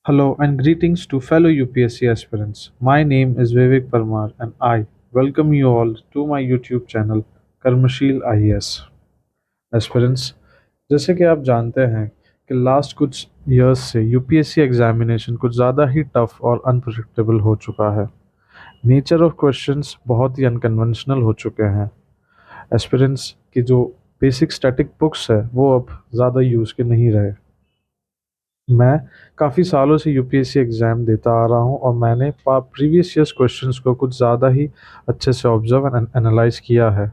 Hello and greetings to fellow UPSC aspirants. My name is Vivek Parmar and I welcome you all to my YouTube channel कर्मशील IAS. Aspirants, जैसे कि आप जानते हैं कि last कुछ इयर्स से यूपीएससी एग्जामिनेशन कुछ ज़्यादा ही टफ और अनप्रडिक्टेबल हो चुका है। नेचर ऑफ क्वेश्चंस बहुत ही अनकन्वेंशनल हो चुके हैं। एस्पिरेंट्स की जो बेसिक स्टैटिक बुक्स है वो अब ज़्यादा यूज़ के नहीं रहे। मैं काफ़ी सालों से यूपीएससी एग्ज़ाम देता आ रहा हूँ और मैंने प्रीवियस ईयर्स क्वेश्चंस को कुछ ज़्यादा ही अच्छे से ऑब्जर्व एंड एनालाइज किया है।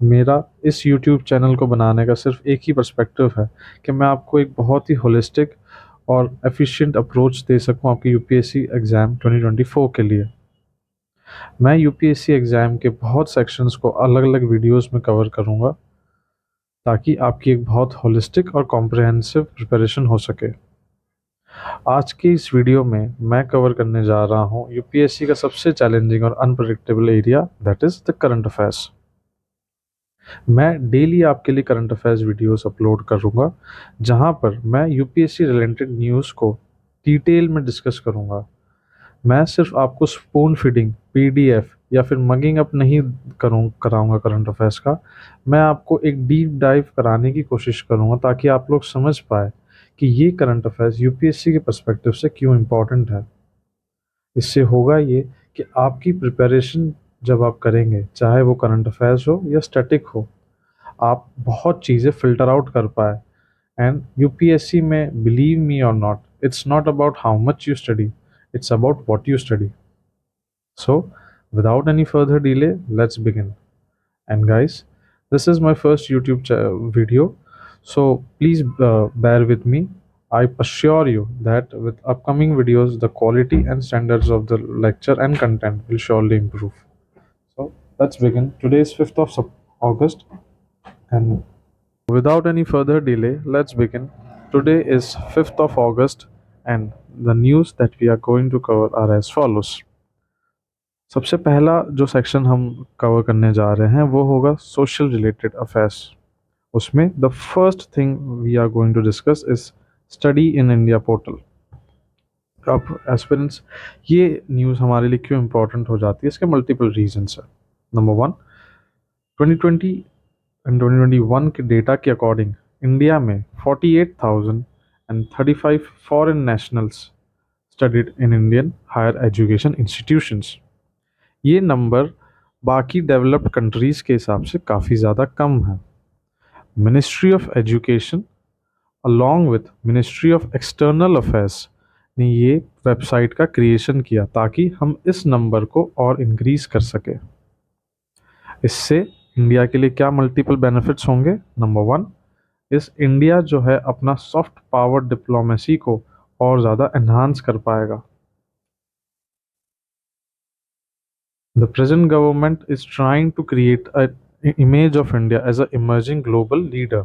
मेरा इस यूट्यूब चैनल को बनाने का सिर्फ एक ही पर्सपेक्टिव है कि मैं आपको एक बहुत ही होलिस्टिक और एफिशिएंट अप्रोच दे सकूं आपके यूपीएससी एग्ज़ाम 2024 के लिए। मैं यूपीएससी एग्ज़ाम के बहुत सेक्शंस को अलग अलग वीडियोस में कवर करूंगा ताकि आपकी एक बहुत होलिस्टिक और कॉम्प्रिहेंसिव प्रिपरेशन हो सके। आज की इस वीडियो में मैं कवर करने जा रहा हूं यूपीएससी का सबसे चैलेंजिंग और unpredictable area, that is the current affairs. मैं डेली आपके लिए करंट अफेयर्स वीडियोस अपलोड करूंगा जहां पर मैं यूपीएससी रिलेटेड न्यूज़ को डिटेल में डिस्कस करूंगा। मैं सिर्फ आपको स्पून फीडिंग पीडीएफ या फिर मगिंग अप नहीं कराऊंगा करंट अफेयर्स का। मैं आपको एक डीप डाइव कराने की कोशिश करूंगा ताकि आप लोग समझ पाए कि ये करंट अफेयर्स यूपीएससी के पर्सपेक्टिव से क्यों इम्पोर्टेंट है। इससे होगा ये कि आपकी प्रिपरेशन जब आप करेंगे, चाहे वो करंट अफेयर्स हो या स्टैटिक हो, आप बहुत चीज़ें फ़िल्टर आउट कर पाए। एंड यूपीएससी में, बिलीव मी और not, it's not about how much you study, it's about what you study. So, without any further delay, let's begin. And guys, this is my first video, so please bear with me. I assure you that with upcoming videos, the quality and standards of the lecture and content will surely improve. So, let's begin. Today is 5th of August, and without any further delay, let's begin. Today is 5th of August, and the news that we are going to cover are as follows. सबसे पहला जो section हम cover करने जा रहे हैं वो होगा सोशल रिलेटेड अफेयर्स। उसमें the first thing we are going to discuss is study in India portal. अब एस्पिरेंट्स, ये न्यूज़ हमारे लिए क्यों इम्पोर्टेंट हो जाती है, इसके मल्टीपल रीजंस है। नंबर वन, 2020 एंड 2021 के डेटा के अकॉर्डिंग इंडिया में 48,035 foreign nationals studied in Indian higher education institutions. ये नंबर बाकी डेवलप्ड कंट्रीज़ के हिसाब से काफ़ी ज़्यादा कम है। Ministry of education along with ministry of external affairs ने ये वेबसाइट का क्रिएशन किया ताकि हम इस नंबर को और इंक्रीज कर सके। इससे इंडिया के लिए क्या मल्टीपल बेनिफिट्स होंगे। नंबर वन, इस इंडिया जो है अपना सॉफ्ट पावर डिप्लोमेसी को और ज़्यादा एनहांस कर पाएगा। The present government is trying to create an image of India as an emerging global leader.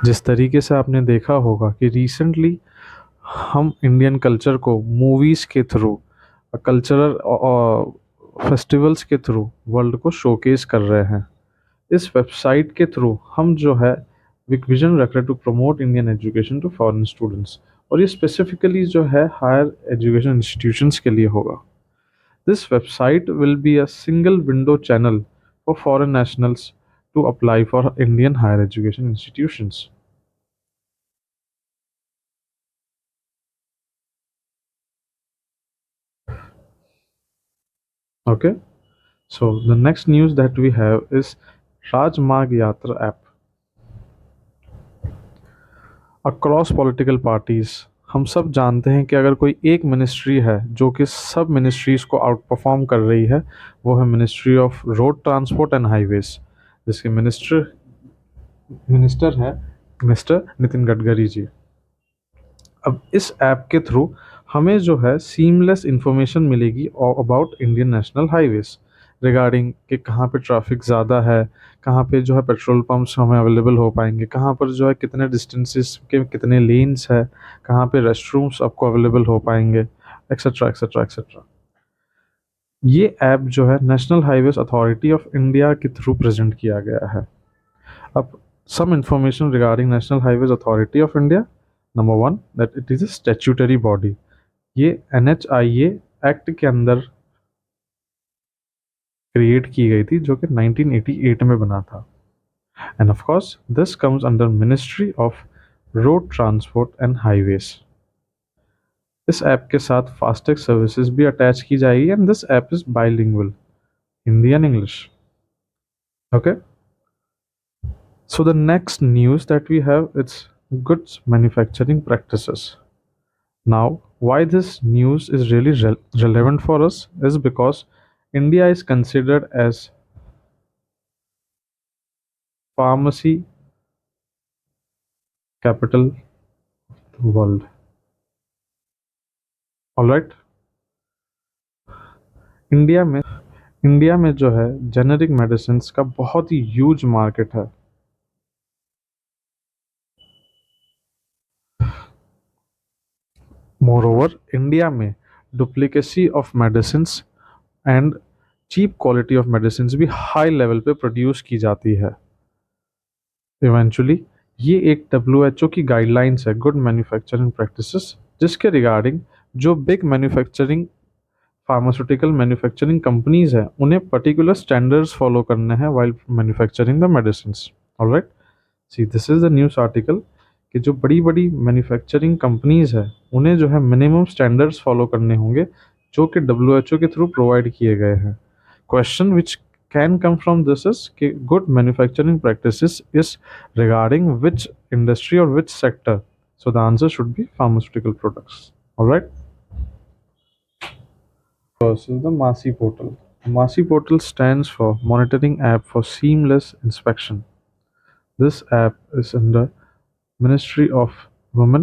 जिस तरीके से आपने देखा होगा कि रिसेंटली हम इंडियन कल्चर को मूवीज़ के थ्रू, कल्चरल फेस्टिवल्स के थ्रू वर्ल्ड को शोकेस कर रहे हैं। इस वेबसाइट के थ्रू हम जो है एक विजन रख रहे to promote Indian education to foreign students, और ये स्पेसिफिकली जो है हायर एजुकेशन इंस्टीट्यूशंस के लिए होगा। This website will be a single window channel for foreign nationals to apply for Indian higher education institutions. Okay, so the next news that we have is Rajmarg Yatra app. Across political parties, हम सब जानते हैं कि अगर कोई एक ministry है जो कि सब मिनिस्ट्रीज़ को आउट परफॉर्म कर रही है, वो है ministry of road transport and highways, जिसके मिनिस्टर है मिस्टर नितिन गडकरी जी। अब इस ऐप के थ्रू हमें जो है सीमलेस इंफॉर्मेशन मिलेगी about Indian national highways, regarding कि कहाँ पे ट्रैफिक ज़्यादा है, कहाँ पे जो है पेट्रोल पंप्स हमें अवेलेबल हो पाएंगे, कहाँ पर जो है कितने डिस्टेंसेस के कितने लेन्स है, कहाँ पे रेस्ट रूम्स आपको अवेलेबल हो पाएंगे, एक्सेट्रा एक्सेट्रा एक्सेट्रा। ये ऐप जो है national highways authority of India के थ्रू प्रेजेंट किया गया है। अब some information regarding National Highways Authority of India. Number one, that it is a statutory body. ये NHIA एक्ट के अंदर क्रिएट की गई थी जो कि 1988 में बना था। End of course this comes under ministry of road transport and highways. इस ऐप के साथ फास्टैग सर्विसेज भी अटैच की जाएगी and this app is bilingual, Hindi and English. Okay, so the next news that we have, it's goods manufacturing practices. Now, why this news is really relevant for us is because India is considered as pharmacy capital of the world. All right, India में India में जो है generic medicine का बहुत ही huge market है। Moreover India में duplicacy of medicine and cheap quality of medicine भी हाई लेवल पे प्रोड्यूस की जाती है। इवेंचुअली ये एक WHO की गाइडलाइंस है, गुड मैन्युफैक्चरिंग प्रैक्टिसेस, जिसके रिगार्डिंग जो big manufacturing pharmaceutical manufacturing companies हैं उन्हें पर्टिकुलर स्टैंडर्ड्स फॉलो करने हैं while manufacturing the medicine. Alright, see this is the news article कि जो बड़ी बड़ी मैन्युफैक्चरिंग कंपनीज है उन्हें जो है मिनिमम स्टैंडर्ड्स फॉलो करने होंगे जो कि WHO के थ्रू प्रोवाइड किए गए हैं। Question which can come from this is कि good manufacturing practices is regarding which industry or which sector. So the answer should be pharmaceutical products. All right. First is the MASI portal. MASI portal stands for Monitoring App for Seamless Inspection. This app is under Ministry of Women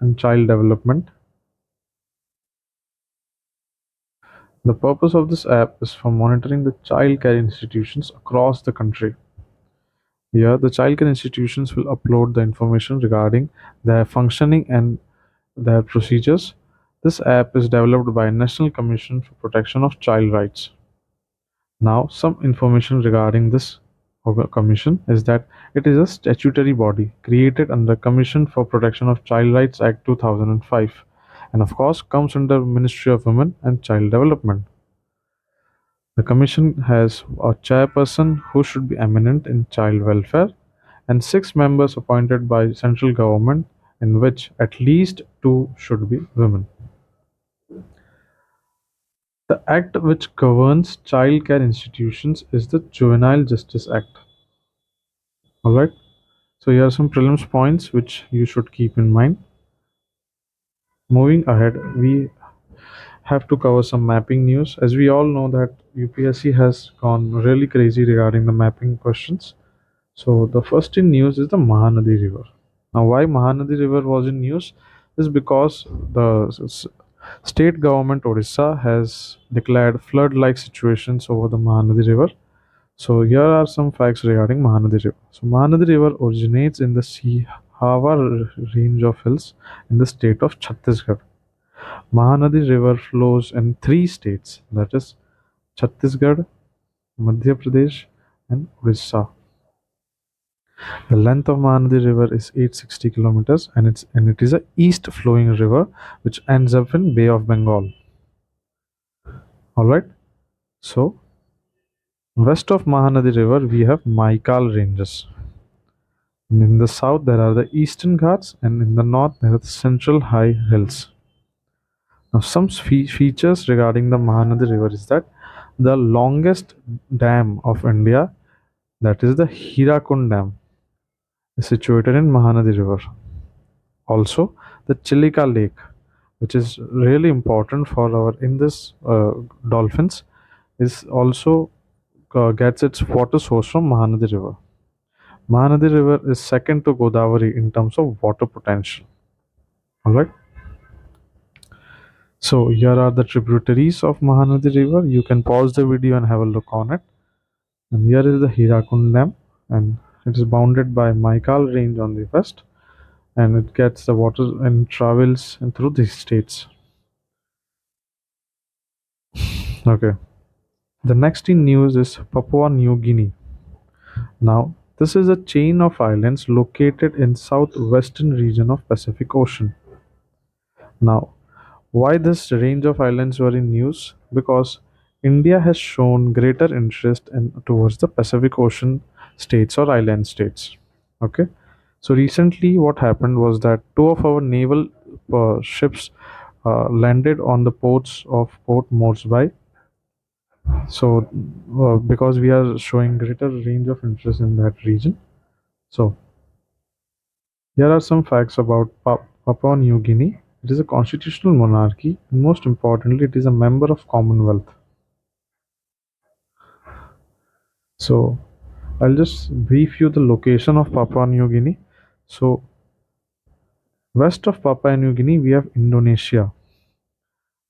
and Child Development. The purpose of this app is for monitoring the child care institutions across the country. Here, the childcare institutions will upload the information regarding their functioning and their procedures. This app is developed by National Commission for Protection of Child Rights. Now, some information regarding this commission is that it is a statutory body created under Commission for Protection of Child Rights Act 2005 and of course comes under Ministry of Women and Child Development. The commission has a chairperson who should be eminent in child welfare and 6 members appointed by central government, in which at least 2 should be women. The act which governs child care institutions is the Juvenile Justice Act. Alright, so here are some prelims points which you should keep in mind. Moving ahead, we have to cover some mapping news. As we all know that UPSC has gone really crazy regarding the mapping questions. So the first in news is the Mahanadi River. Now, why Mahanadi River was in news is because the state government Odisha has declared flood-like situations over the Mahanadi River. So here are some facts regarding Mahanadi River. So Mahanadi River originates in the Sihava range of hills in the state of Chhattisgarh. Mahanadi River flows in 3 states, that is Chhattisgarh, Madhya Pradesh, and Odisha. The length of Mahanadi River is 860 kilometers and it is a east flowing river which ends up in Bay of Bengal. Alright, so west of Mahanadi River we have Maikal ranges. And in the south there are the eastern Ghats and in the north there are the central high hills. Now some features regarding the Mahanadi River is that the longest dam of India, that is the Hirakund Dam, is situated in Mahanadi River. Also, the Chilika Lake, which is really important for our in this dolphins, is also gets its water source from Mahanadi River. Mahanadi River is second to Godavari in terms of water potential. All right. So here are the tributaries of Mahanadi River. You can pause the video and have a look on it. And here is the Hirakund Dam, and it is bounded by Maikal Range on the west, and it gets the water and travels through these states. Okay. The next in news is Papua New Guinea. Now, this is a chain of islands located in southwestern region of Pacific Ocean. Now, why this range of islands were in news? Because India has shown greater interest towards the Pacific Ocean states or island states. Okay, so recently what happened was that two of our naval ships landed on the ports of Port Moresby. So, because we are showing greater range of interest in that region, so here are some facts about Papua New Guinea. It is a constitutional monarchy, and most importantly, it is a member of Commonwealth. So, I'll just brief you the location of Papua New Guinea. So, west of Papua New Guinea, we have Indonesia.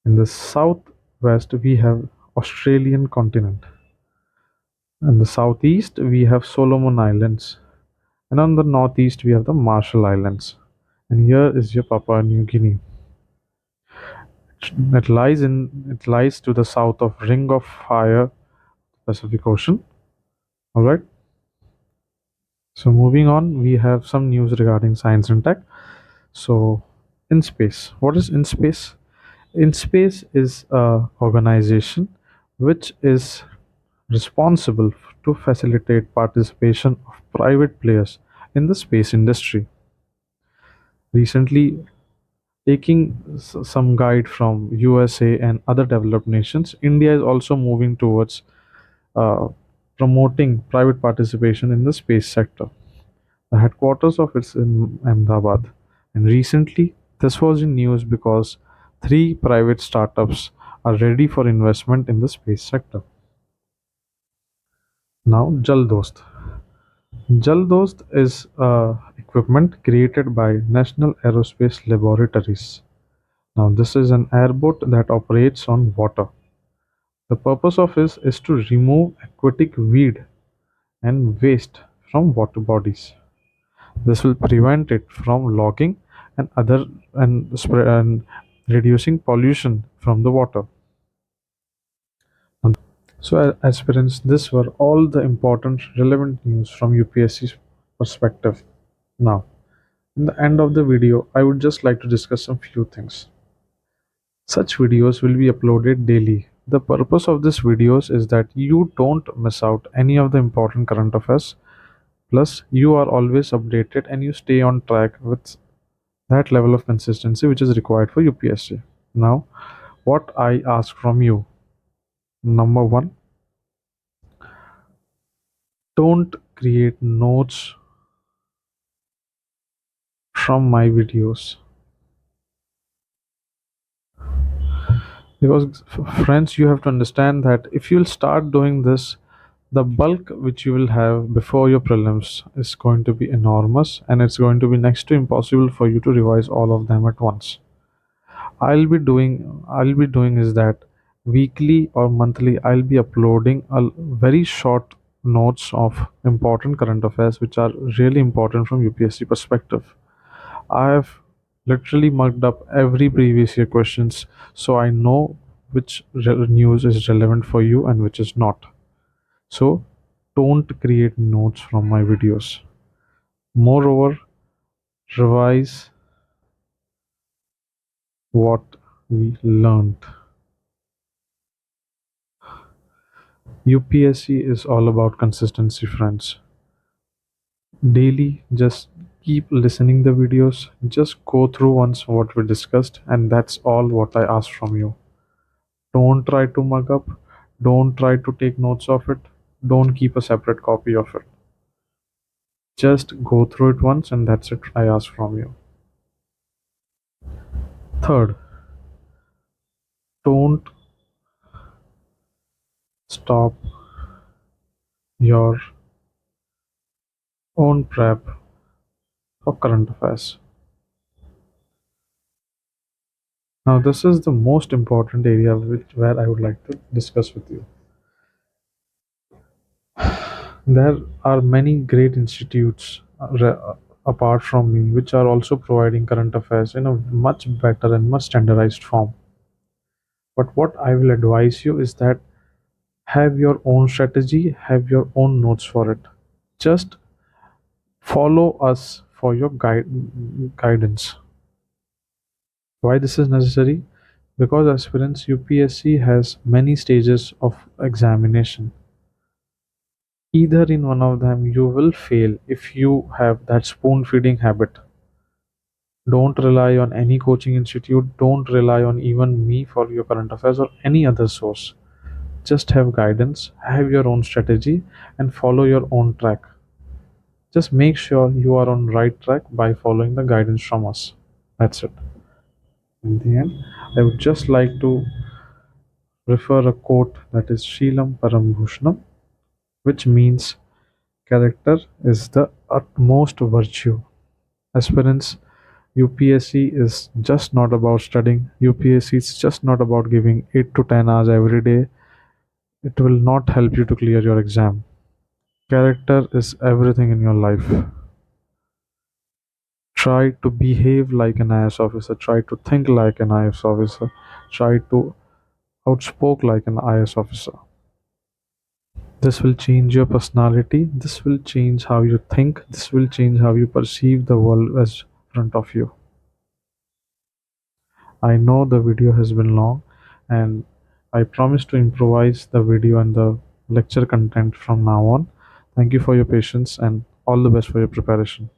In the southwest, we have Australian continent. In the southeast, we have Solomon Islands. And on the northeast, we have the Marshall Islands. And here is your Papua New Guinea. It lies to the south of Ring of Fire, Pacific Ocean. All right. So moving on, we have some news regarding science and tech. So, in space, what is in space? In space is a organization which is responsible to facilitate participation of private players in the space industry. Recently, taking some guide from USA and other developed nations, India is also moving towards uh, promoting private participation in the space sector. The headquarters of it's in Ahmedabad. And recently, this was in news because three private startups are ready for investment in the space sector. Now, Jaldost. Jaldost is equipment created by National Aerospace Laboratories. Now, this is an airboat that operates on water. The purpose of this is to remove aquatic weed and waste from water bodies. This will prevent it from logging and other and reducing pollution from the water. So, aspirants, this were all the important relevant news from UPSC's perspective. Now, in the end of the video, I would just like to discuss some few things. Such videos will be uploaded daily. The purpose of these videos is that you don't miss out any of the important current affairs. Plus, you are always updated and you stay on track with that level of consistency which is required for UPSC. Now, what I ask from you, number one, don't create notes from my videos because friends, you have to understand that if you'll start doing this, the bulk which you will have before your prelims is going to be enormous and it's going to be next to impossible for you to revise all of them at once. I'll be doing is that weekly or monthly I'll be uploading a very short notes of important current affairs which are really important from UPSC perspective. I have literally mugged up every previous year questions so I know which news is relevant for you and which is not. So don't create notes from my videos. Moreover, revise what we learned. UPSC is all about consistency, friends. Daily, just keep listening the videos. Just go through once what we discussed, and that's all what I ask from you. Don't try to mug up. Don't try to take notes of it. Don't keep a separate copy of it. Just go through it once, and that's it. I ask from you. Third, don't stop your own prep for current affairs. Now, this is the most important area where I would like to discuss with you. There are many great institutes apart from me which are also providing current affairs in a much better and much standardized form. But what I will advise you is that have your own strategy, have your own notes for it. Just follow us for your guidance. Why this is necessary? Because aspirants UPSC has many stages of examination. Either in one of them you will fail if you have that spoon feeding habit. Don't rely on any coaching institute, don't rely on even me for your current affairs or any other source. Just have guidance, have your own strategy, and follow your own track. Just make sure you are on right track by following the guidance from us. That's it. In the end, I would just like to refer a quote that is Shilam Parambhushnam, which means character is the utmost virtue. Aspirants, UPSC is just not about studying. UPSC is just not about giving 8 to 10 hours every day. It will not help you to clear your exam. Character is everything in your life. Try to behave like an IS officer. Try to think like an IS officer. Try to outspoke like an IS officer. This will change your personality. This will change how you think. This will change how you perceive the world as front of you. I know the video has been long, and I promise to improvise the video and the lecture content from now on. Thank you for your patience and all the best for your preparation.